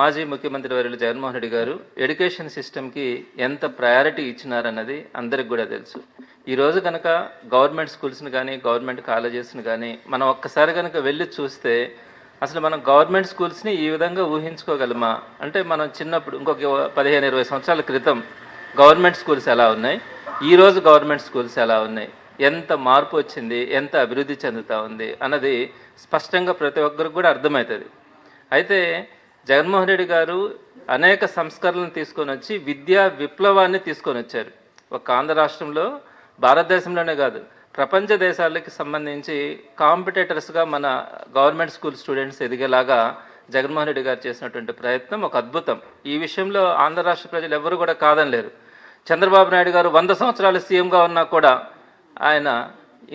మాజీ ముఖ్యమంత్రి వర్యులు జగన్మోహన్ రెడ్డి గారు ఎడ్యుకేషన్ సిస్టమ్కి ఎంత ప్రయారిటీ ఇచ్చినారన్నది అందరికి కూడా తెలుసు. ఈరోజు కనుక గవర్నమెంట్ స్కూల్స్ని కానీ గవర్నమెంట్ కాలేజెస్ని కానీ మనం ఒక్కసారి కనుక వెళ్ళి చూస్తే అసలు మనం గవర్నమెంట్ స్కూల్స్ని ఈ విధంగా ఊహించుకోగలమా అంటే మనం చిన్నప్పుడు ఇంకొక 15-20 సంవత్సరాల క్రితం గవర్నమెంట్ స్కూల్స్ ఎలా ఉన్నాయి, ఈరోజు గవర్నమెంట్ స్కూల్స్ ఎలా ఉన్నాయి, ఎంత మార్పు వచ్చింది, ఎంత అభివృద్ధి చెందుతూ ఉంది అన్నది స్పష్టంగా ప్రతి ఒక్కరికి కూడా అర్థమవుతుంది. అయితే జగన్మోహన్ రెడ్డి గారు అనేక సంస్కరణలను తీసుకొని వచ్చి విద్యా విప్లవాన్ని తీసుకొని వచ్చారు. ఒక ఆంధ్ర రాష్ట్రంలో భారతదేశంలోనే కాదు ప్రపంచ దేశాలకి సంబంధించి కాంపిటేటర్స్గా మన గవర్నమెంట్ స్కూల్ స్టూడెంట్స్ ఎదిగేలాగా జగన్మోహన్ రెడ్డి గారు చేసినటువంటి ప్రయత్నం ఒక అద్భుతం. ఈ విషయంలో ఆంధ్ర రాష్ట్ర ప్రజలు ఎవరు కూడా కాదనలేరు. చంద్రబాబు నాయుడు గారు 100 సంవత్సరాలు సీఎంగా ఉన్నా కూడా ఆయన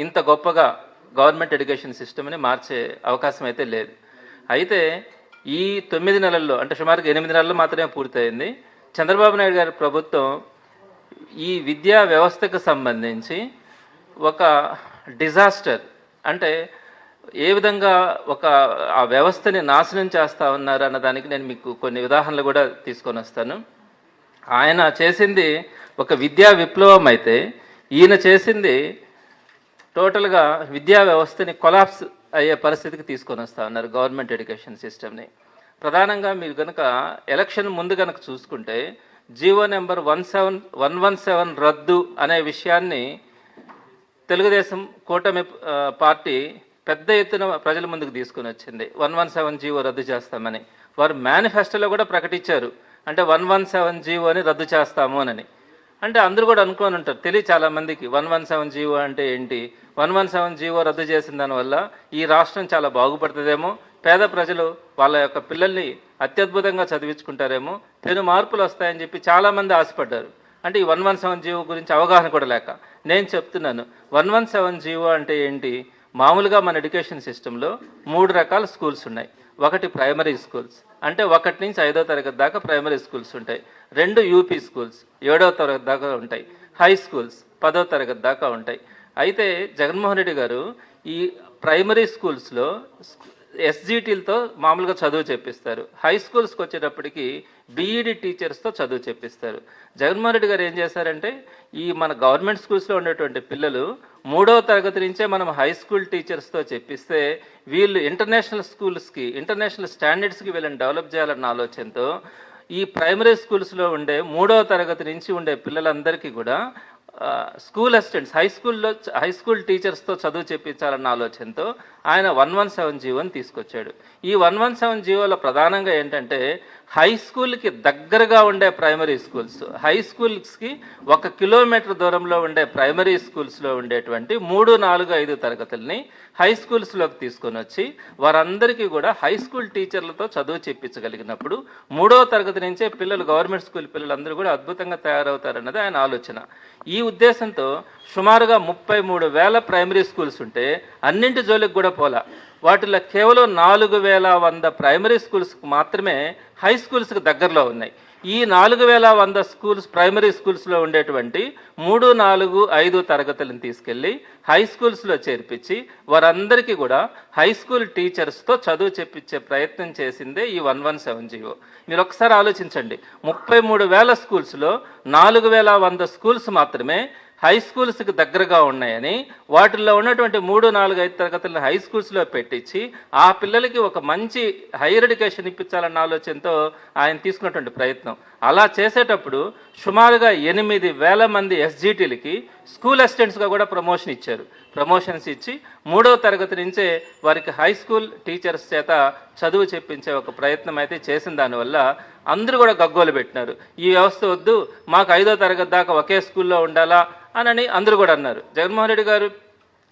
ఇంత గొప్పగా గవర్నమెంట్ ఎడ్యుకేషన్ సిస్టమ్ని మార్చే అవకాశం అయితే లేదు. అయితే ఈ 9 నెలల్లో అంటే సుమారుగా 8 నెలల్లో మాత్రమే పూర్తయింది. చంద్రబాబు నాయుడు గారి ప్రభుత్వం ఈ విద్యా వ్యవస్థకు సంబంధించి ఒక డిజాస్టర్ అంటే ఏ విధంగా ఆ వ్యవస్థని నాశనం చేస్తూ ఉన్నారు అన్న దానికి నేను మీకు కొన్ని ఉదాహరణలు కూడా తీసుకొని వస్తాను. ఆయన చేసింది ఒక విద్యా విప్లవం అయితే ఈయన చేసింది టోటల్గా విద్యా వ్యవస్థని కొలాప్స్ అయ్యే పరిస్థితికి తీసుకొని వస్తూ ఉన్నారు గవర్నమెంట్ ఎడ్యుకేషన్ సిస్టమ్ని. ప్రధానంగా మీరు కనుక ఎలక్షన్ ముందు కనుక చూసుకుంటే జీవో నెంబర్ 117 రద్దు అనే విషయాన్ని తెలుగుదేశం కూటమి పార్టీ పెద్ద ఎత్తున ప్రజల ముందుకు తీసుకుని వచ్చింది. 117 జీవో రద్దు చేస్తామని వారు మేనిఫెస్టోలో కూడా ప్రకటించారు. అంటే 117 జీవోని రద్దు చేస్తాము అని. అంటే అందరూ కూడా అనుకోని ఉంటారు, తెలియదు చాలామందికి 117 జీవో అంటే ఏంటి, 117 జీవో రద్దు చేసిన దానివల్ల ఈ రాష్ట్రం చాలా బాగుపడుతుందేమో, పేద ప్రజలు వాళ్ళ యొక్క పిల్లల్ని అత్యద్భుతంగా చదివించుకుంటారేమో, పెను మార్పులు వస్తాయని చెప్పి చాలామంది ఆశపడ్డారు. అంటే ఈ 117 జీవో గురించి అవగాహన కూడా లేక నేను చెప్తున్నాను. 117 జీవో అంటే ఏంటి, మామూలుగా మన ఎడ్యుకేషన్ సిస్టంలో 3 రకాల స్కూల్స్ ఉన్నాయి. ఒకటి ప్రైమరీ స్కూల్స్ అంటే 1 నుంచి 5వ తరగతి దాకా ప్రైమరీ స్కూల్స్ ఉంటాయి. 2 యూపీ స్కూల్స్ 7వ తరగతి దాకా ఉంటాయి. హై స్కూల్స్ 10వ తరగతి దాకా ఉంటాయి. అయితే జగన్మోహన్ రెడ్డి గారు ఈ ప్రైమరీ స్కూల్స్లో ఎస్జిటీలతో మామూలుగా చదువు చెప్పిస్తారు. హై స్కూల్స్కి వచ్చేటప్పటికి బీఈడి టీచర్స్తో చదువు చెప్పిస్తారు. జగన్మోహన్ రెడ్డి గారు ఏం చేశారంటే ఈ మన గవర్నమెంట్ స్కూల్స్లో ఉండేటువంటి పిల్లలు 3వ తరగతి నుంచే మనం హై స్కూల్ టీచర్స్తో చెప్పిస్తే వీళ్ళు ఇంటర్నేషనల్ స్కూల్స్కి ఇంటర్నేషనల్ స్టాండర్డ్స్కి వీళ్ళని డెవలప్ చేయాలన్న ఆలోచనతో ఈ ప్రైమరీ స్కూల్స్లో ఉండే 3వ తరగతి నుంచి ఉండే పిల్లలందరికీ కూడా స్కూల్ అసిస్టెంట్స్ హై స్కూల్ టీచర్స్తో చదువు చెప్పించాలన్న ఆలోచనతో ఆయన 117 జీవోని తీసుకొచ్చాడు. ఈ 117 జీవోలో ప్రధానంగా ఏంటంటే హై స్కూల్కి దగ్గరగా ఉండే ప్రైమరీ స్కూల్స్, హై స్కూల్స్కి 1 కిలోమీటర్ దూరంలో ఉండే ప్రైమరీ స్కూల్స్లో ఉండేటువంటి 3, 4, 5 తరగతుల్ని హై స్కూల్స్లోకి తీసుకొని వచ్చి వారందరికీ కూడా హై స్కూల్ టీచర్లతో చదువు చెప్పించగలిగినప్పుడు 3వ తరగతి నుంచే పిల్లలు గవర్నమెంట్ స్కూల్ పిల్లలందరూ కూడా అద్భుతంగా తయారవుతారన్నది ఆయన ఆలోచన. ఈ ఉద్దేశంతో సుమారుగా 33,000 ప్రైమరీ స్కూల్స్ ఉంటే అన్నింటి జోలికి కూడా పోలా. వాటిలో కేవలం 4,100 ప్రైమరీ స్కూల్స్కి మాత్రమే హై స్కూల్స్కి దగ్గరలో ఉన్నాయి. ఈ 4,100 స్కూల్స్ ప్రైమరీ స్కూల్స్లో ఉండేటువంటి 3, 4, 5 తరగతులను తీసుకెళ్ళి హై స్కూల్స్లో చేర్పించి వారందరికీ కూడా హై స్కూల్ టీచర్స్తో చదువు చెప్పించే ప్రయత్నం చేసిందే ఈ 117 జీవో. మీరు ఒకసారి ఆలోచించండి, 33,000 స్కూల్స్లో 4,100 స్కూల్స్ మాత్రమే హై స్కూల్స్కి దగ్గరగా ఉన్నాయని వాటిల్లో ఉన్నటువంటి 3, 4, 5 తరగతులను హై స్కూల్స్లో పెట్టించి ఆ పిల్లలకి ఒక మంచి హైయర్ ఎడ్యుకేషన్ ఇప్పించాలన్న ఆలోచనతో ఆయన తీసుకున్నటువంటి ప్రయత్నం. అలా చేసేటప్పుడు సుమారుగా 8,000 మంది ఎస్జిటీలకి స్కూల్ అసిస్టెంట్స్గా కూడా ప్రమోషన్స్ ఇచ్చి 3వ తరగతి నుంచే వారికి హై స్కూల్ టీచర్స్ చేత చదువు చెప్పించే ఒక ప్రయత్నం అయితే చేసిన దానివల్ల అందరూ కూడా గగ్గోలు పెట్టినారు. ఈ వ్యవస్థ వద్దు, మాకు 5వ తరగతి దాకా ఒకే స్కూల్లో ఉండాలా అని అందరూ కూడా అన్నారు. జగన్మోహన్ రెడ్డి గారు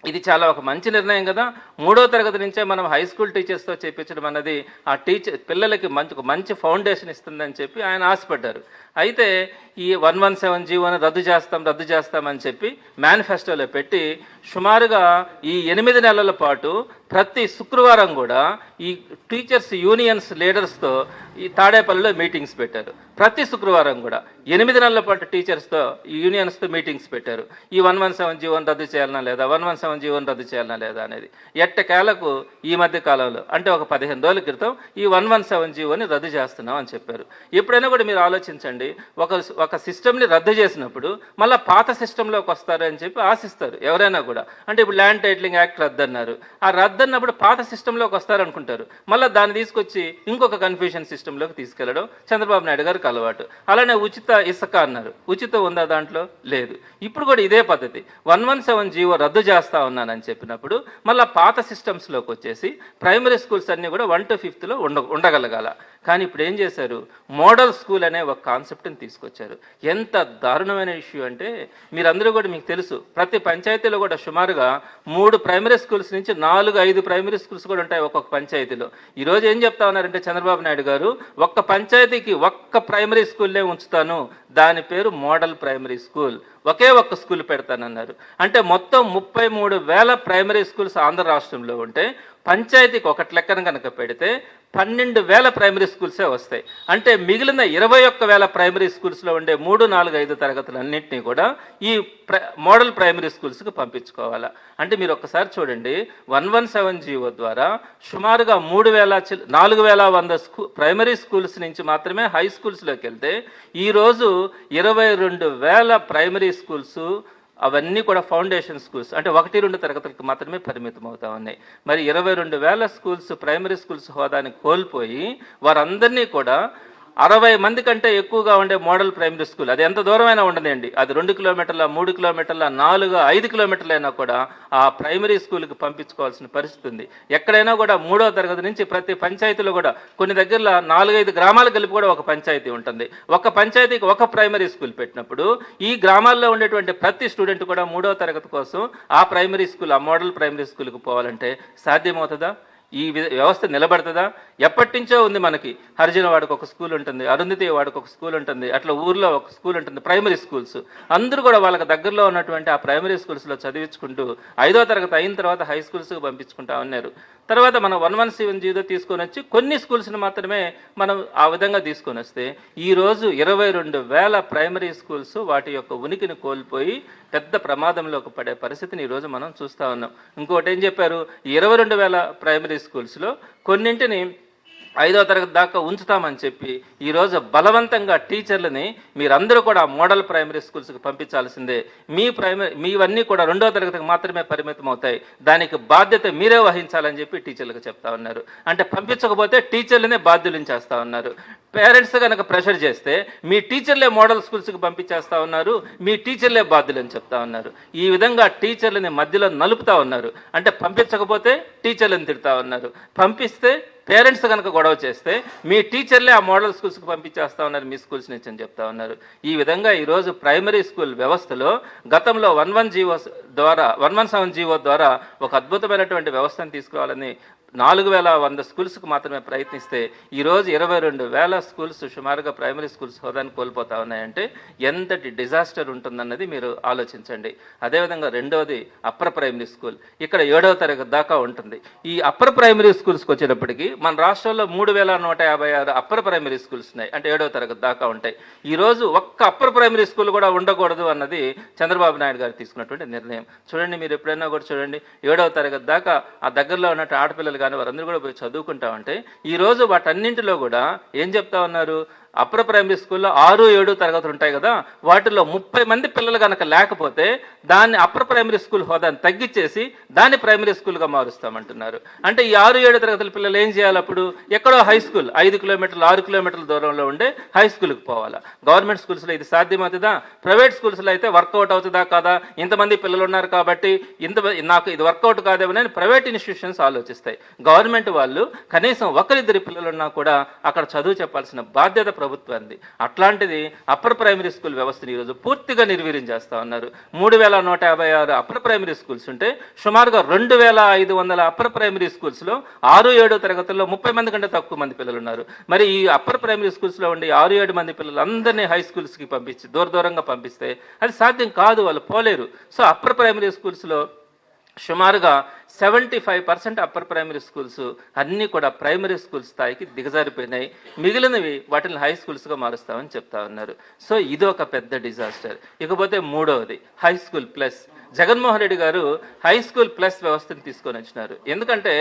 ఇది చాలా ఒక మంచి నిర్ణయం కదా, 3వ తరగతి నుంచే మనం హై స్కూల్ టీచర్స్తో చేయించడం అన్నది ఆ పిల్లలకి మంచి ఫౌండేషన్ ఇస్తుందని చెప్పి ఆయన ఆశపడ్డారు. అయితే ఈ 117 జీవోని రద్దు చేస్తామని చెప్పి మేనిఫెస్టోలో పెట్టి సుమారుగా ఈ 8 నెలల పాటు ప్రతి శుక్రవారం కూడా ఈ టీచర్స్ యూనియన్స్ లీడర్స్తో ఈ తాడేపల్లిలో మీటింగ్స్ పెట్టారు. ప్రతి శుక్రవారం కూడా 8 నెలల పాటు టీచర్స్తో యూనియన్స్తో మీటింగ్స్ పెట్టారు. ఈ 117 జీవోని రద్దు చేయాలన్నా లేదా, 117 జీవోని రద్దు చేయాలన్నా లేదా అనేది. ఎట్టకేలకు ఈ మధ్య కాలంలో అంటే ఒక 15 రోజుల క్రితం ఈ 117 జీవోని రద్దు చేస్తున్నాం అని చెప్పారు. ఎప్పుడైనా కూడా మీరు ఆలోచించండి, ఒక సిస్టమ్ని రద్దు చేసినప్పుడు మళ్ళీ పాత సిస్టంలోకి వస్తారు అని చెప్పి ఆశిస్తారు ఎవరైనా కూడా. అంటే ఇప్పుడు ల్యాండ్ టైటిలింగ్ యాక్ట్ రద్దు అన్నారు, ఆ రద్దు అన్నప్పుడు పాత సిస్టంలోకి వస్తారనుకుంటారు, మళ్ళీ దాన్ని తీసుకొచ్చి ఇంకొక కన్ఫ్యూషన్ సిస్టంలోకి తీసుకెళ్లడం చంద్రబాబు నాయుడు గారికి అలవాటు. అలానే ఉచిత ఇసుక అన్నారు, ఉచితం ఉందా దాంట్లో? లేదు. ఇప్పుడు కూడా ఇదే పద్ధతి. 117 జీవో రద్దు చేస్తా ఉన్నానని చెప్పినప్పుడు మళ్ళీ పాత సిస్టమ్స్లోకి వచ్చేసి ప్రైమరీ స్కూల్స్ అన్నీ కూడా 1 to 5th ఉండగలగాల. కానీ ఇప్పుడు ఏం చేశారు, మోడల్ స్కూల్ అనే ఒక కాన్సెప్ట్ని తీసుకొచ్చారు. ఎంత దారుణమైన ఇష్యూ అంటే మీరందరూ కూడా మీకు తెలుసు, ప్రతి పంచాయతీలో కూడా సుమారుగా 3 ప్రైమరీ స్కూల్స్ నుంచి 4-5 ప్రైమరీ స్కూల్స్ కూడా ఉంటాయి ఒక్కొక్క పంచాయతీలో. ఈరోజు ఏం చెప్తా ఉన్నారంటే చంద్రబాబు నాయుడు గారు, ఒక్క పంచాయతీకి ఒక్క ప్రైమరీ స్కూల్లే ఉంచుతాను, దాని పేరు మోడల్ ప్రైమరీ స్కూల్, ఒకే ఒక్క స్కూల్ పెడతానన్నారు. అంటే మొత్తం 33,000 ప్రైమరీ స్కూల్స్ ఆంధ్ర రాష్ట్రంలో ఉంటే పంచాయతీకి ఒకటి లెక్కన కనుక పెడితే 12,000 ప్రైమరీ స్కూల్సే వస్తాయి. అంటే మిగిలిన 21,000 ప్రైమరీ స్కూల్స్లో ఉండే 3, 4, 5 తరగతులన్నింటినీ కూడా ఈ మోడల్ ప్రైమరీ స్కూల్స్కి పంపించుకోవాలా. అంటే మీరు ఒక్కసారి చూడండి, 117 జీవో ద్వారా సుమారుగా 4,100 ప్రైమరీ స్కూల్స్ నుంచి మాత్రమే హై స్కూల్స్లోకి వెళ్తే ఈరోజు 22,000 ప్రైమరీ స్కూల్స్ అవన్నీ కూడా ఫౌండేషన్ స్కూల్స్ అంటే 1-2 తరగతులకు మాత్రమే పరిమితం అవుతా ఉన్నాయి. మరి 22,000 స్కూల్స్ ప్రైమరీ స్కూల్స్ హోదాని కోల్పోయి వారందరినీ కూడా 60 మంది కంటే ఎక్కువగా ఉండే మోడల్ ప్రైమరీ స్కూల్, అది ఎంత దూరమైనా ఉండదండి, అది 2 కిలోమీటర్ల, 3 కిలోమీటర్ల, 4, 5 కిలోమీటర్లైనా కూడా ఆ ప్రైమరీ స్కూల్కి పంపించుకోవాల్సిన పరిస్థితి ఉంది. ఎక్కడైనా కూడా 3వ తరగతి నుంచి ప్రతి పంచాయతీలో కూడా కొన్ని దగ్గరలో 4-5 గ్రామాలు కలిపి కూడా ఒక పంచాయతీ ఉంటుంది. ఒక పంచాయతీకి ఒక ప్రైమరీ స్కూల్ పెట్టినప్పుడు ఈ గ్రామాల్లో ఉండేటువంటి ప్రతి స్టూడెంట్ కూడా 3వ తరగతి కోసం ఆ ప్రైమరీ స్కూల్, ఆ మోడల్ ప్రైమరీ స్కూల్కి పోవాలంటే సాధ్యమవుతుందా? ఈ వ్యవస్థ నిలబడుతుందా? ఎప్పటి నుంచో ఉంది మనకి. హరిజన వాడికి ఒక స్కూల్ ఉంటుంది, అరుంధతి వాడికి ఒక స్కూల్ ఉంటుంది, అట్లా ఊర్లో ఒక స్కూల్ ఉంటుంది, ప్రైమరీ స్కూల్స్. అందరూ కూడా వాళ్ళకి దగ్గరలో ఉన్నటువంటి ఆ ప్రైమరీ స్కూల్స్లో చదివించుకుంటూ 5వ తరగతి అయిన తర్వాత హై స్కూల్స్కి పంపించుకుంటా ఉన్నారు. తర్వాత మనం 117 జీవో తీసుకొని వచ్చి కొన్ని స్కూల్స్ని మాత్రమే మనం ఆ విధంగా తీసుకొని వస్తే ఈరోజు 22,000 ప్రైమరీ స్కూల్స్ వాటి యొక్క ఉనికిని కోల్పోయి పెద్ద ప్రమాదంలోకి పడే పరిస్థితిని ఈరోజు మనం చూస్తూ ఉన్నాం. ఇంకోటి ఏం చెప్పారు, 22,000 ప్రైమరీ స్కూల్స్లో కొన్నింటిని 5వ తరగతి దాకా ఉంచుతామని చెప్పి ఈరోజు బలవంతంగా టీచర్లని మీరందరూ కూడా మోడల్ ప్రైమరీ స్కూల్స్కి పంపించాల్సిందే, మీవన్నీ కూడా 2వ తరగతికి మాత్రమే పరిమితం అవుతాయి, దానికి బాధ్యత మీరే వహించాలని చెప్పి టీచర్లకు చెప్తా ఉన్నారు. అంటే పంపించకపోతే టీచర్లనే బాధ్యులను చేస్తూ ఉన్నారు. పేరెంట్స్ కనుక ప్రెషర్ చేస్తే మీ టీచర్లే మోడల్ స్కూల్స్కి పంపించేస్తూ ఉన్నారు, మీ టీచర్లే బాధ్యులని చెప్తా ఉన్నారు. ఈ విధంగా టీచర్లని మధ్యలో నలుపుతా ఉన్నారు. అంటే పంపించకపోతే టీచర్లను తిడతా ఉన్నారు, పంపిస్తే పేరెంట్స్ కనుక గొడవ చేస్తే మీ టీచర్లే ఆ మోడల్ స్కూల్స్కి పంపించేస్తా ఉన్నారు మీ స్కూల్స్ నుంచి అని చెప్తా ఉన్నారు. ఈ విధంగా ఈరోజు ప్రైమరీ స్కూల్ వ్యవస్థలో గతంలో 117 జీవో ద్వారా ఒక అద్భుతమైనటువంటి వ్యవస్థను తీసుకురావాలని 4,100 స్కూల్స్కి మాత్రమే ప్రయత్నిస్తే ఈరోజు 22,000 స్కూల్స్ సుమారుగా ప్రైమరీ స్కూల్స్ హోదాన్ని కోల్పోతా ఉన్నాయంటే ఎంతటి డిజాస్టర్ ఉంటుందన్నది మీరు ఆలోచించండి. అదేవిధంగా రెండవది అప్పర్ ప్రైమరీ స్కూల్, ఇక్కడ 7వ తరగతి దాకా ఉంటుంది. ఈ అప్పర్ ప్రైమరీ స్కూల్స్కి వచ్చేటప్పటికి మన రాష్ట్రంలో 3,156 అప్పర్ ప్రైమరీ స్కూల్స్ ఉన్నాయి, అంటే 7వ తరగతి దాకా ఉంటాయి. ఈరోజు ఒక్క అప్పర్ ప్రైమరీ స్కూల్ కూడా ఉండకూడదు అన్నది చంద్రబాబు నాయుడు గారు తీసుకున్నటువంటి నిర్ణయం. చూడండి, మీరు ఎప్పుడైనా కూడా చూడండి, 7వ తరగతి దాకా ఆ దగ్గరలో ఉన్నట్టు ఆడపిల్లలు కానీ వారందరూ కూడా పోయి చదువుకుంటామంటే ఈరోజు వాటన్నింటిలో కూడా ఏం చెప్తా ఉన్నారు, అప్పర్ ప్రైమరీ స్కూల్లో 6, 7 తరగతులు ఉంటాయి కదా, వాటిలో 30 మంది పిల్లలు కనుక లేకపోతే దాన్ని అప్పర్ ప్రైమరీ స్కూల్ హోదాన్ని తగ్గించేసి దాన్ని ప్రైమరీ స్కూల్గా మారుస్తామంటున్నారు. అంటే ఈ 6, 7 తరగతుల పిల్లలు ఏం చేయాలి? అప్పుడు ఎక్కడో హై స్కూల్ 5 కిలోమీటర్లు 6 కిలోమీటర్ల దూరంలో ఉండే హై స్కూల్కి పోవాలా. గవర్నమెంట్ స్కూల్స్లో ఇది సాధ్యమవుతుందా? ప్రైవేట్ స్కూల్స్లో అయితే వర్కౌట్ అవుతుందా కాదా, ఇంతమంది పిల్లలు ఉన్నారు కాబట్టి నాకు ఇది వర్కౌట్ కాదేమని ప్రైవేట్ ఇన్స్టిట్యూషన్స్ ఆలోచిస్తాయి. గవర్నమెంట్ వాళ్ళు కనీసం 1-2 పిల్లలు ఉన్నా కూడా అక్కడ చదువు చెప్పాల్సిన బాధ్యత ప్రభుత్వాన్ని. అట్లాంటిది అప్పర్ ప్రైమరీ స్కూల్ వ్యవస్థని ఈరోజు పూర్తిగా నిర్వీర్యం చేస్తూ ఉన్నారు. 3156 అప్పర్ ప్రైమరీ స్కూల్స్ ఉంటే సుమారుగా 2500 అప్పర్ ప్రైమరీ స్కూల్స్లో 6-7 తరగతుల్లో 30 మంది కంటే తక్కువ మంది పిల్లలు ఉన్నారు. మరి ఈ అప్పర్ ప్రైమరీ స్కూల్స్లో ఉండి 6-7 మంది పిల్లలందరినీ హై స్కూల్స్కి పంపించి దూరంగా పంపిస్తే అది సాధ్యం కాదు, వాళ్ళు పోలేరు. సో అప్పర్ ప్రైమరీ స్కూల్స్లో సుమారుగా 75% అప్పర్ ప్రైమరీ స్కూల్స్ అన్నీ కూడా ప్రైమరీ స్కూల్ స్థాయికి దిగజారిపోయినాయి. మిగిలినవి వాటిని హై స్కూల్స్గా మారుస్తామని చెప్తా ఉన్నారు. సో ఇది ఒక పెద్ద డిజాస్టర్. ఇకపోతే మూడవది high school plus. Jaganmohan Reddy గారు హై స్కూల్ ప్లస్ వ్యవస్థను తీసుకొని వచ్చినారు. ఎందుకంటే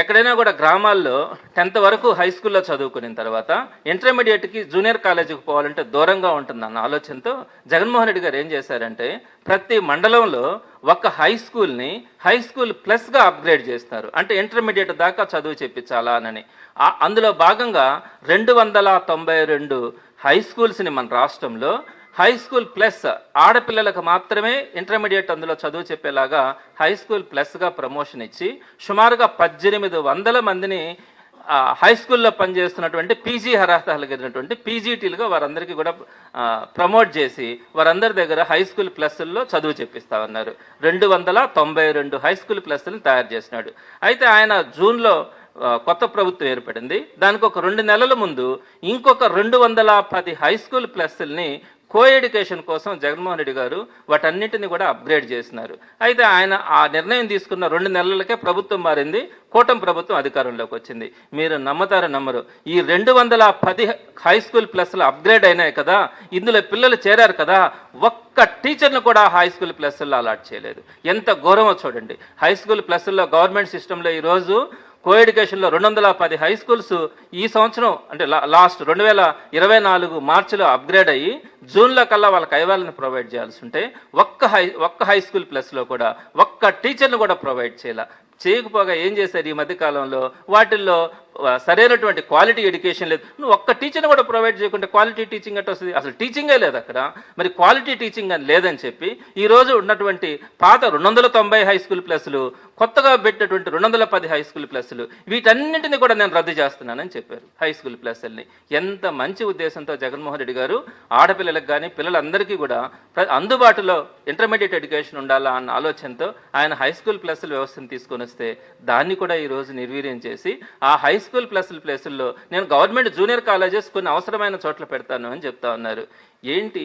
ఎక్కడైనా కూడా గ్రామాల్లో 10th వరకు హై స్కూల్లో చదువుకున్న తర్వాత ఇంటర్మీడియట్కి జూనియర్ కాలేజీకి పోవాలంటే దూరంగా ఉంటుందన్న ఆలోచనతో జగన్మోహన్ రెడ్డి గారు ఏం చేశారంటే ప్రతి మండలంలో ఒక హై స్కూల్ని హై స్కూల్ ప్లస్గా అప్గ్రేడ్ చేస్తున్నారు. అంటే ఇంటర్మీడియట్ దాకా చదువు చెప్పించాలా అని. అందులో భాగంగా 292 హై స్కూల్స్ని మన రాష్ట్రంలో హై స్కూల్ ప్లస్ ఆడపిల్లలకు మాత్రమే ఇంటర్మీడియట్ అందులో చదువు చెప్పేలాగా హై స్కూల్ ప్లస్గా ప్రమోషన్ ఇచ్చి సుమారుగా 1800 మందిని హై స్కూల్లో పనిచేస్తున్నటువంటి పీజీ అర్హత కలిగినటువంటి పీజీటీలుగా వారందరికీ కూడా ప్రమోట్ చేసి వారందరి దగ్గర హై స్కూల్ ప్లస్ల్లో చదువు చెప్పిస్తా ఉన్నారు. 292 హై స్కూల్ ప్లస్ని తయారు చేసినాడు. అయితే ఆయన జూన్లో కొత్త ప్రభుత్వం ఏర్పడింది. దానికి ఒక 2 నెలల ముందు ఇంకొక 210 హై స్కూల్ ప్లస్ని కో ఎడ్యుకేషన్ కోసం జగన్మోహన్ రెడ్డి గారు వాటన్నిటిని కూడా అప్గ్రేడ్ చేసినారు. అయితే ఆయన ఆ నిర్ణయం తీసుకున్న 2 నెలలకే ప్రభుత్వం మారింది, కూటమి ప్రభుత్వం అధికారంలోకి వచ్చింది. మీరు నమ్మతారో నమ్మరు, ఈ 210 హై స్కూల్ ప్లస్లు అప్గ్రేడ్ అయినాయి కదా, ఇందులో పిల్లలు చేరారు కదా, ఒక్క టీచర్ను కూడా హై స్కూల్ ప్లస్లో అలాట్ చేయలేదు. ఎంత ఘోరమో చూడండి. హై స్కూల్ ప్లస్లో గవర్నమెంట్ సిస్టంలో ఈరోజు కో ఎడ్యుకేషన్లో 210 హై స్కూల్స్ ఈ సంవత్సరం అంటే లాస్ట్ 2024 మార్చిలో అప్గ్రేడ్ అయ్యి జూన్లో కల్లా వాళ్ళకి ఐవాళ్ళని ప్రొవైడ్ చేయాల్సి ఉంటే ఒక్క హై స్కూల్ ప్లస్లో కూడా ఒక్క టీచర్ను కూడా ప్రొవైడ్ చేయకపోగా ఏం చేశారు ఈ మధ్యకాలంలో వాటిల్లో సరైనటువంటి క్వాలిటీ ఎడ్యుకేషన్ లేదు. నువ్వు ఒక్క టీచర్ని కూడా ప్రొవైడ్ చేయకుంటే క్వాలిటీ టీచింగ్ అంటే వస్తుంది? అసలు టీచింగే లేదు అక్కడ. మరి క్వాలిటీ టీచింగ్ అని లేదని చెప్పి ఈరోజు ఉన్నటువంటి పాత 290 హై స్కూల్ ప్లస్లు, కొత్తగా పెట్టినటువంటి 210 హై స్కూల్ ప్లస్లు, వీటన్నింటినీ కూడా నేను రద్దు చేస్తున్నానని చెప్పారు హై స్కూల్ ప్లస్ని. ఎంత మంచి ఉద్దేశంతో జగన్మోహన్ రెడ్డి గారు ఆడపిల్లలకు కానీ పిల్లలందరికీ కూడా అందుబాటులో ఇంటర్మీడియట్ ఎడ్యుకేషన్ ఉండాలా అన్న ఆలోచనతో ఆయన హై స్కూల్ ప్లస్ల వ్యవస్థను తీసుకొని వస్తే దాన్ని కూడా ఈరోజు నిర్వీర్యం చేసి ఆ హై స్కూల్ ప్లస్ల్లో నేను గవర్నమెంట్ జూనియర్ కాలేజెస్ కొన్ని అవసరమైన చోట్ల పెడతాను అని చెప్తా ఉన్నారు. ఏంటి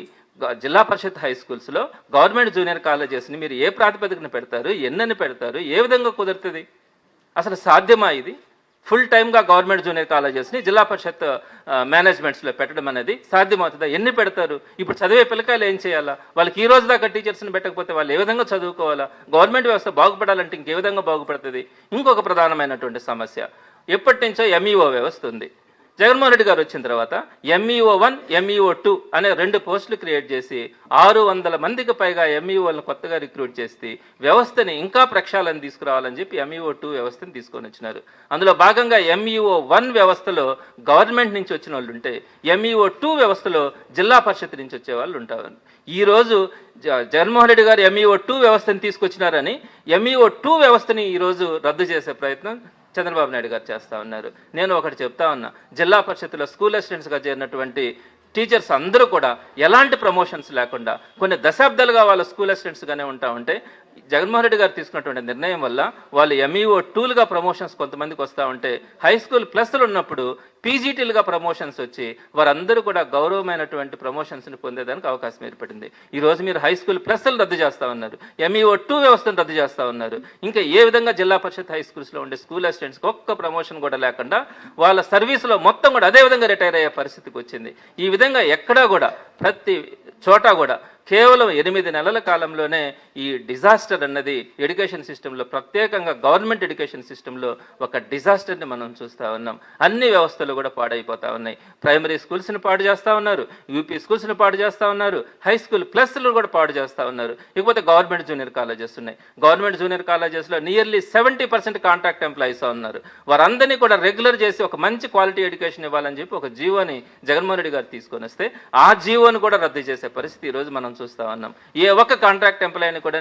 జిల్లా పరిషత్ హై స్కూల్స్లో గవర్నమెంట్ జూనియర్ కాలేజెస్ని మీరు ఏ ప్రాతిపదికన పెడతారు, ఎన్నని పెడతారు, ఏ విధంగా కుదురుతుంది? అసలు సాధ్యమా ఇది? ఫుల్ టైమ్గా గవర్నమెంట్ జూనియర్ కాలేజెస్ని జిల్లా పరిషత్ మేనేజ్మెంట్స్లో పెట్టడం అనేది సాధ్యమవుతుందా? ఎన్ని పెడతారు? ఇప్పుడు చదివే పిల్లకాయలు ఏం చేయాలా? వాళ్ళకి ఈ రోజు దాకా టీచర్స్ని పెట్టకపోతే వాళ్ళు ఏ విధంగా చదువుకోవాలా? గవర్నమెంట్ వ్యవస్థ బాగుపడాలంటే ఇంకే విధంగా బాగుపడుతుంది? ఇంకొక ప్రధానమైనటువంటి సమస్య, ఎప్పటి నుంచో ఎంఈఓ వ్యవస్థ ఉంది. జగన్మోహన్ రెడ్డి గారు వచ్చిన తర్వాత MEO 1, MEO 2 అనే 2 పోస్టులు క్రియేట్ చేసి 600 మందికి పైగా MEOలను కొత్తగా రిక్రూట్ చేసి వ్యవస్థని ఇంకా ప్రక్షాళన తీసుకురావాలని చెప్పి MEO 2 వ్యవస్థని తీసుకొని వచ్చినారు. అందులో భాగంగా MEO 1 వ్యవస్థలో గవర్నమెంట్ నుంచి వచ్చిన వాళ్ళు ఉంటే MEO 2 వ్యవస్థలో జిల్లా పరిషత్ నుంచి వచ్చే వాళ్ళు ఉంటారు. ఈరోజు జగన్మోహన్ రెడ్డి గారు MEO 2 వ్యవస్థని తీసుకొచ్చినారని MEO 2 వ్యవస్థని ఈరోజు రద్దు చేసే ప్రయత్నం చంద్రబాబు నాయుడు గారు చేస్తూ ఉన్నారు. నేను ఒకటి చెప్తా ఉన్నా, జిల్లా పరిషత్తులో స్కూల్ అసిస్టెంట్స్గా చేరినటువంటి టీచర్స్ అందరూ కూడా ఎలాంటి ప్రమోషన్స్ లేకుండా కొన్ని దశాబ్దాలుగా వాళ్ళ స్కూల్ అసిస్టెంట్స్గానే ఉంటా ఉంటే జగన్మోహన్ రెడ్డి గారు తీసుకున్నటువంటి నిర్ణయం వల్ల వాళ్ళు MEO 2లుగా ప్రమోషన్స్ కొంతమందికి వస్తూ ఉంటే హై స్కూల్ ప్లస్లు ఉన్నప్పుడు పీజీటీలుగా ప్రమోషన్స్ వచ్చి వారందరూ కూడా గౌరవమైనటువంటి ప్రమోషన్స్ని పొందేదానికి అవకాశం ఏర్పడింది. ఈరోజు మీరు హై స్కూల్ ప్లస్లు రద్దు చేస్తూ ఉన్నారు, MEO 2 వ్యవస్థను రద్దు చేస్తూ ఉన్నారు. ఇంకా ఏ విధంగా జిల్లా పరిషత్ హై స్కూల్స్లో ఉండే స్కూల్ అసిస్టెంట్స్కి ఒక్క ప్రమోషన్ కూడా లేకుండా వాళ్ళ సర్వీస్లో మొత్తం కూడా అదే విధంగా రిటైర్ అయ్యే పరిస్థితికి వచ్చింది. ఈ విధంగా ఎక్కడా కూడా ప్రతి చోట కూడా కేవలం 8 నెలల కాలంలోనే ఈ డిజాస్టర్ అన్నది ఎడ్యుకేషన్ సిస్టంలో, ప్రత్యేకంగా గవర్నమెంట్ ఎడ్యుకేషన్ సిస్టంలో ఒక డిజాస్టర్ని మనం చూస్తూ ఉన్నాం. అన్ని వ్యవస్థలు కూడా పాడైపోతూ ఉన్నాయి. ప్రైమరీ స్కూల్స్ని పాడు చేస్తూ ఉన్నారు, యూపీ స్కూల్స్ని పాడు చేస్తూ ఉన్నారు, హై స్కూల్ ప్లస్లు కూడా పాడు చేస్తూ ఉన్నారు. ఇకపోతే గవర్నమెంట్ జూనియర్ కాలేజెస్ ఉన్నాయి. గవర్నమెంట్ జూనియర్ కాలేజెస్లో నియర్లీ 70% కాంట్రాక్ట్ ఎంప్లాయీస్ ఉన్నారు. వారందరినీ కూడా రెగ్యులర్ చేసి ఒక మంచి క్వాలిటీ ఎడ్యుకేషన్ ఇవ్వాలని చెప్పి ఒక జీవోని జగన్మోహన్ రెడ్డి గారు తీసుకొని వస్తే ఆ జీవోని కూడా రద్దు చేసే పరిస్థితి ఈరోజు మనం చూస్తూ ఉన్నాం. ఏ ఒక్క కాంట్రాక్ట్ ఎంప్లాయీని కూడా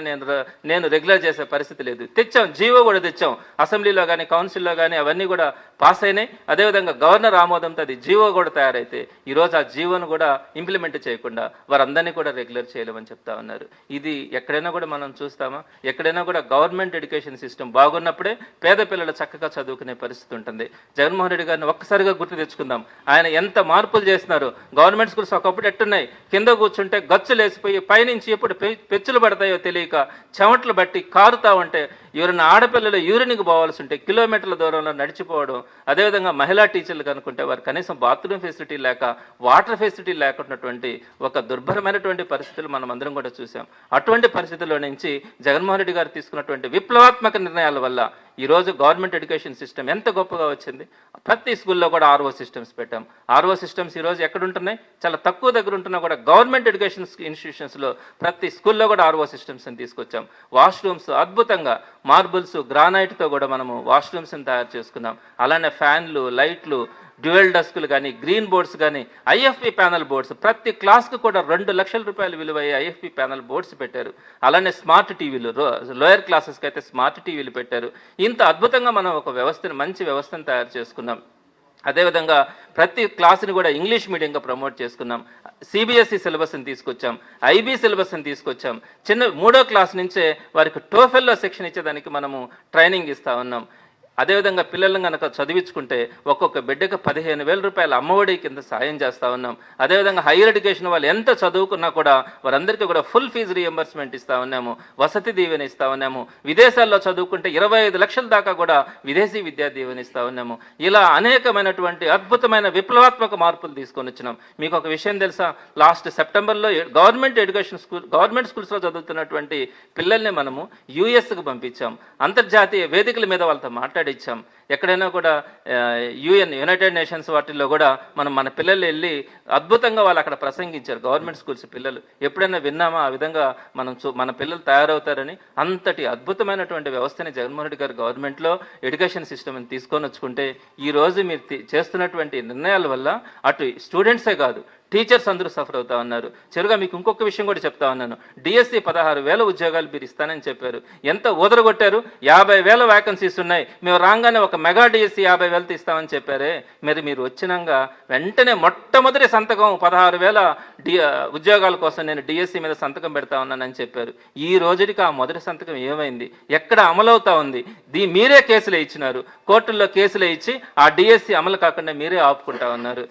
నేను రెగ్యులర్ చేసే పరిస్థితి లేదు. తెచ్చాం, జీవో కూడా తెచ్చాం, అసెంబ్లీలో కానీ కౌన్సిల్లో కానీ అవన్నీ కూడా పాస్ అయినాయి. అదేవిధంగా గవర్నర్ ఆమోదంతో అది జీవో కూడా తయారైతే ఈరోజు ఆ జీవోను కూడా ఇంప్లిమెంట్ చేయకుండా వారందరినీ కూడా రెగ్యులర్ చేయలేమని చెప్తా ఉన్నారు. ఇది ఎక్కడైనా కూడా మనం చూస్తామా? ఎక్కడైనా కూడా గవర్నమెంట్ ఎడ్యుకేషన్ సిస్టమ్ బాగున్నప్పుడే పేద పిల్లలు చక్కగా చదువుకునే పరిస్థితి ఉంటుంది. జగన్మోహన్ రెడ్డి గారిని ఒక్కసారిగా గుర్తు తెచ్చుకుందాం. ఆయన ఎంత మార్పులు చేస్తున్నారు. గవర్నమెంట్ స్కూల్స్ ఒకప్పుడు ఎట్టున్నాయి, కింద కూర్చుంటే గచ్చులు వేసిపోయి పైనుంచి ఎప్పుడు పెచ్చులు పడతాయో తెలియక చెమటలు బట్టి కారుతా ఉంటే ఎవరైనా ఆడపిల్లలు యూరిన్కి పోవాల్సి ఉంటే కిలోమీటర్ల దూరంలో నడిచిపోవడం. అదేవిధంగా మహిళా టీచర్లు కనుక్కుంటే వారు కనీసం బాత్రూమ్ ఫెసిలిటీ లేక వాటర్ ఫెసిలిటీ లేకున్నటువంటి ఒక దుర్భరమైనటువంటి పరిస్థితులు మనం అందరం కూడా చూసాం. అటువంటి పరిస్థితుల్లో నుంచి జగన్మోహన్ రెడ్డి గారు తీసుకున్నటువంటి విప్లవాత్మక నిర్ణయాల వల్ల ఈరోజు గవర్నమెంట్ ఎడ్యుకేషన్ సిస్టమ్ ఎంత గొప్పగా వచ్చింది. ప్రతి స్కూల్లో కూడా ఆర్ఓ సిస్టమ్స్ పెట్టాం. ఆర్ఓ సిస్టమ్స్ ఈరోజు ఎక్కడ ఉంటున్నాయి? చాలా తక్కువ దగ్గర ఉంటున్నా కూడా గవర్నమెంట్ ఎడ్యుకేషన్ ఇన్స్టిట్యూషన్స్లో ప్రతి స్కూల్లో కూడా ఆర్ఓ సిస్టమ్స్ని తీసుకొచ్చాం. వాష్రూమ్స్ అద్భుతంగా మార్బుల్స్ గ్రానైట్తో కూడా మనము వాష్రూమ్స్ని తయారు చేసుకున్నాం. అలానే ఫ్యాన్లు, లైట్లు, డ్యూయల్ డస్కులు కానీ, గ్రీన్ బోర్డ్స్ కానీ, ఐఎఫ్పి ప్యానల్ బోర్డ్స్ ప్రతి క్లాస్కు కూడా 2 లక్షల రూపాయలు విలువయ్యే ఐఎఫ్పి ప్యానల్ బోర్డ్స్ పెట్టారు. అలానే స్మార్ట్ టీవీలు, లోయర్ క్లాసెస్కి అయితే స్మార్ట్ టీవీలు పెట్టారు. ఇంత అద్భుతంగా మనం ఒక వ్యవస్థను, మంచి వ్యవస్థను తయారు చేసుకున్నాం. అదేవిధంగా ప్రతి క్లాసుని కూడా ఇంగ్లీష్ మీడియంగా ప్రమోట్ చేసుకున్నాం. సిబిఎస్ఈ సిలబస్ని తీసుకొచ్చాం, ఐబీ సిలబస్ని తీసుకొచ్చాం. చిన్న 3వ క్లాస్ నుంచే వారికి టోఫెల్లో సెక్షన్ ఇచ్చేదానికి మనము ట్రైనింగ్ ఇస్తూ ఉన్నాం. అదేవిధంగా పిల్లలను కనుక చదివించుకుంటే ఒక్కొక్క బిడ్డకు 15,000 రూపాయల అమ్మఒడి కింద సాయం చేస్తూ ఉన్నాం. అదేవిధంగా హైయర్ ఎడ్యుకేషన్ వాళ్ళు ఎంత చదువుకున్నా కూడా వారందరికీ కూడా ఫుల్ ఫీజు రియంబర్స్మెంట్ ఇస్తూ ఉన్నాము, వసతి దీవెన ఇస్తూ ఉన్నాము. విదేశాల్లో చదువుకుంటే 25 లక్షల దాకా కూడా విదేశీ విద్యా దీవెన ఇస్తూ ఉన్నాము. ఇలా అనేకమైనటువంటి అద్భుతమైన విప్లవాత్మక మార్పులు తీసుకొని వచ్చినాం. మీకు ఒక విషయం తెలుసా? లాస్ట్ సెప్టెంబర్లో గవర్నమెంట్ స్కూల్స్లో చదువుతున్నటువంటి పిల్లల్ని మనము యుఎస్కి పంపించాం. అంతర్జాతీయ వేదికల మీద వాళ్ళతో మాట్లాడిచ్చాం. ఎక్కడైనా కూడా యునైటెడ్ నేషన్స్ వాటిల్లో కూడా మన పిల్లలు వెళ్ళి అద్భుతంగా వాళ్ళు అక్కడ ప్రసంగించారు. గవర్నమెంట్ స్కూల్స్ పిల్లలు ఎప్పుడైనా విన్నామా ఆ విధంగా మన పిల్లలు తయారవుతారని? అంతటి అద్భుతమైనటువంటి వ్యవస్థని జగన్మోహన్ రెడ్డి గారు గవర్నమెంట్లో ఎడ్యుకేషన్ సిస్టమ్ని తీసుకొని వచ్చుకుంటే ఈరోజు మీరు చేస్తున్నటువంటి నిర్ణయాల వల్ల అటు స్టూడెంట్సే కాదు, టీచర్స్ అందరూ సఫర్ అవుతా ఉన్నారు. చెరుగా మీకు ఇంకొక విషయం కూడా చెప్తా ఉన్నాను. డిఎస్సి 16,000 ఉద్యోగాలు మీరు ఇస్తానని చెప్పారు. ఎంత ఊదరగొట్టారు? 50,000 వ్యాకెన్సీస్ ఉన్నాయి. మేము రాగానే ఒక మెగా డిఎస్సి 50,000 ఇస్తామని చెప్పారే. మీరు వచ్చినాక వెంటనే మొట్టమొదటి సంతకం 16,000 ఉద్యోగాల కోసం నేను డిఎస్సి మీద సంతకం పెడతా ఉన్నానని చెప్పారు. ఈ రోజుకి ఆ మొదటి సంతకం ఏమైంది? ఎక్కడ అమలవుతా ఉంది? మీరే కేసులే ఇచ్చినారు, కోర్టుల్లో కేసులే ఇచ్చి ఆ డిఎస్సి అమలు కాకుండా మీరే ఆపుకుంటా ఉన్నారు.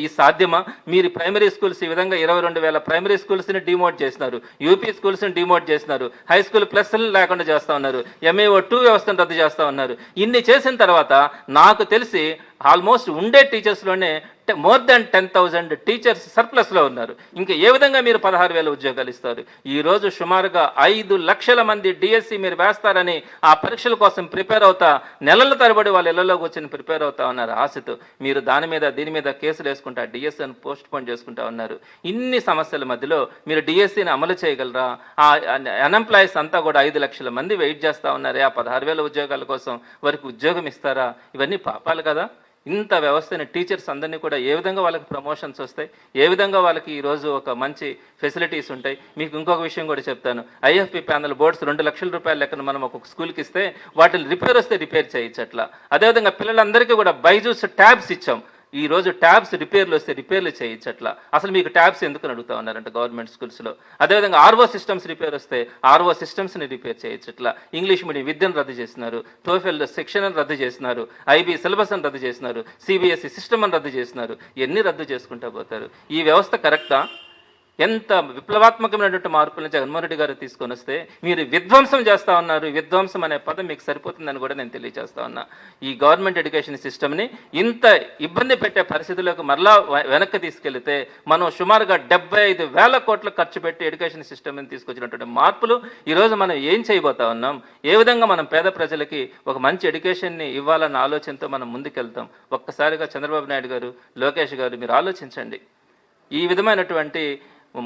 ఈ సాధ్యమా? మీరు ప్రైమరీ స్కూల్స్ ఈ విధంగా 22,000 ప్రైమరీ స్కూల్స్ని డిమోట్ చేసినారు, యూపీ స్కూల్స్ని డిమోట్ చేసినారు, హై స్కూల్ ప్లస్లు లేకుండా చేస్తూ ఉన్నారు, MAO2 వ్యవస్థను రద్దు చేస్తూ ఉన్నారు. ఇన్ని చేసిన తర్వాత నాకు తెలిసి ఆల్మోస్ట్ ఉండే టీచర్స్లోనే మోర్ దాన్ 10,000 టీచర్స్ సర్ప్లస్లో ఉన్నారు. ఇంకా ఏ విధంగా మీరు 16,000 ఉద్యోగాలు ఇస్తారు? ఈరోజు సుమారుగా 5 లక్షల మంది డిఎస్సి మీరు వేస్తారని ఆ పరీక్షల కోసం ప్రిపేర్ అవుతా నెలల తరబడి వాళ్ళ ఇళ్లలోకి వచ్చి ప్రిపేర్ అవుతా ఉన్నారు ఆశతో. మీరు దీని మీద కేసులు వేసుకుంటా డిఎస్సిని పోస్ట్ పోన్ చేసుకుంటా ఉన్నారు. ఇన్ని సమస్యల మధ్యలో మీరు డిఎస్సిని అమలు చేయగలరా? ఆ అన్ఎంప్లాయీస్ అంతా కూడా 5 లక్షల మంది వెయిట్ చేస్తూ ఉన్నారే ఆ 16,000 ఉద్యోగాల కోసం. వారికి ఉద్యోగం ఇస్తారా? ఇవన్నీ పాపాలు కదా. ఇంత వ్యవస్థని టీచర్స్ అందరినీ కూడా ఏ విధంగా వాళ్ళకి ప్రమోషన్స్ వస్తాయి? ఏ విధంగా వాళ్ళకి ఈరోజు ఒక మంచి ఫెసిలిటీస్ ఉంటాయి? మీకు ఇంకొక విషయం కూడా చెప్తాను. ఐఎఫ్పి ప్యానల్ బోర్డ్స్ 2 లక్షల రూపాయల లెక్కన మనం ఒక స్కూల్కి ఇస్తే వాటిని రిపేర్ వస్తే రిపేర్ చేయొచ్చు. అట్లా అదేవిధంగా పిల్లలందరికీ కూడా బైజూస్ ట్యాబ్స్ ఇచ్చాం. ఈరోజు ట్యాబ్స్ రిపేర్లు వస్తే రిపేర్లు చేయొచ్చు. అట్లా అసలు మీకు ట్యాబ్స్ ఎందుకు అడుగుతా ఉన్నారంటే గవర్నమెంట్ స్కూల్స్లో. అదేవిధంగా ఆర్ఓ సిస్టమ్స్ రిపేర్ వస్తే ఆర్ఓ సిస్టమ్స్ని రిపేర్ చేయొచ్చు. ఇట్లా ఇంగ్లీష్ మీడియం విద్యను రద్దు చేసినారు, టోఫెల్ సెక్షన్ అని రద్దు చేసినారు, ఐబీ సిలబస్ అని రద్దు చేసినారు, సిబిఎస్ఈ సిస్టమ్ అని రద్దు చేసినారు. ఎన్ని రద్దు చేసుకుంటా పోతారు? ఈ వ్యవస్థ కరెక్టా? ఎంత విప్లవాత్మకమైనటువంటి మార్పులను జగన్మోహన్ రెడ్డి గారు తీసుకొని వస్తే మీరు విధ్వంసం చేస్తూ ఉన్నారు. విధ్వంసం అనే పదం మీకు సరిపోతుందని కూడా నేను తెలియజేస్తా ఉన్నా. ఈ గవర్నమెంట్ ఎడ్యుకేషన్ సిస్టమ్ని ఇంత ఇబ్బంది పెట్టే పరిస్థితులకు మరలా వెనక్కి తీసుకెళ్తే మనం సుమారుగా 75,000 కోట్లు ఖర్చు పెట్టి ఎడ్యుకేషన్ సిస్టమ్ని తీసుకొచ్చినటువంటి మార్పులు ఈరోజు మనం ఏం చేయబోతా ఉన్నాం? ఏ విధంగా మనం పేద ప్రజలకి ఒక మంచి ఎడ్యుకేషన్ని ఇవ్వాలన్న ఆలోచనతో మనం ముందుకెళ్తాం? ఒక్కసారిగా చంద్రబాబు నాయుడు గారు, లోకేష్ గారు మీరు ఆలోచించండి. ఈ విధమైనటువంటి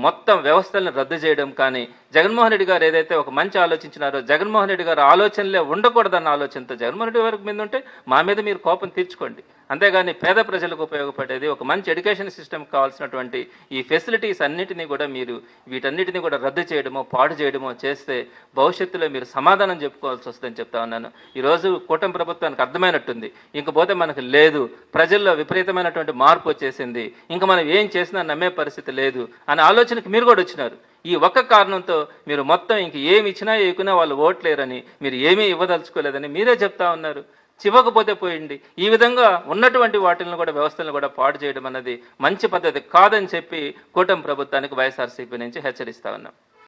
మొత్తం వ్యవస్థలను రద్దు చేయడం కానీ, జగన్మోహన్ రెడ్డి గారు ఏదైతే ఒక మంచి ఆలోచించినారో జగన్మోహన్ రెడ్డి గారు ఆలోచనలే ఉండకూడదన్న ఆలోచనతో జగన్మోహన్ రెడ్డి గారి మీద ఉంటే మా మీద మీరు కోపం తీర్చుకోండి. అంతేగాని పేద ప్రజలకు ఉపయోగపడేది ఒక మంచి ఎడ్యుకేషన్ సిస్టమ్ కావాల్సినటువంటి ఈ ఫెసిలిటీస్ అన్నిటినీ కూడా మీరు వీటన్నిటిని కూడా రద్దు చేయడమో పాడు చేయడమో చేస్తే భవిష్యత్తులో మీరు సమాధానం చెప్పుకోవాల్సి వస్తుందని చెప్తా ఉన్నాను. ఈరోజు కూటమి ప్రభుత్వానికి అర్థమైనట్టుంది, ఇంకపోతే మనకు లేదు, ప్రజల్లో విపరీతమైనటువంటి మార్పు వచ్చేసింది, ఇంకా మనం ఏం చేసినా నమ్మే పరిస్థితి లేదు అనే ఆలోచనకి మీరు కూడా వచ్చినారు. ఈ ఒక్క కారణంతో మీరు మొత్తం ఇంక ఏమి ఇచ్చినా ఇవ్వకున్నా వాళ్ళు ఓట్లేరని, మీరు ఏమీ ఇవ్వదలుచుకోలేదని మీరే చెప్తా ఉన్నారు. చివ్వకపోతే పోయింది. ఈ విధంగా ఉన్నటువంటి వాటిని కూడా వ్యవస్థలను కూడా పాడు చేయడం అన్నది మంచి పద్ధతి కాదని చెప్పి కూటమి ప్రభుత్వానికి వైఎస్ఆర్సీపీ నుంచి హెచ్చరిస్తా ఉన్నాం.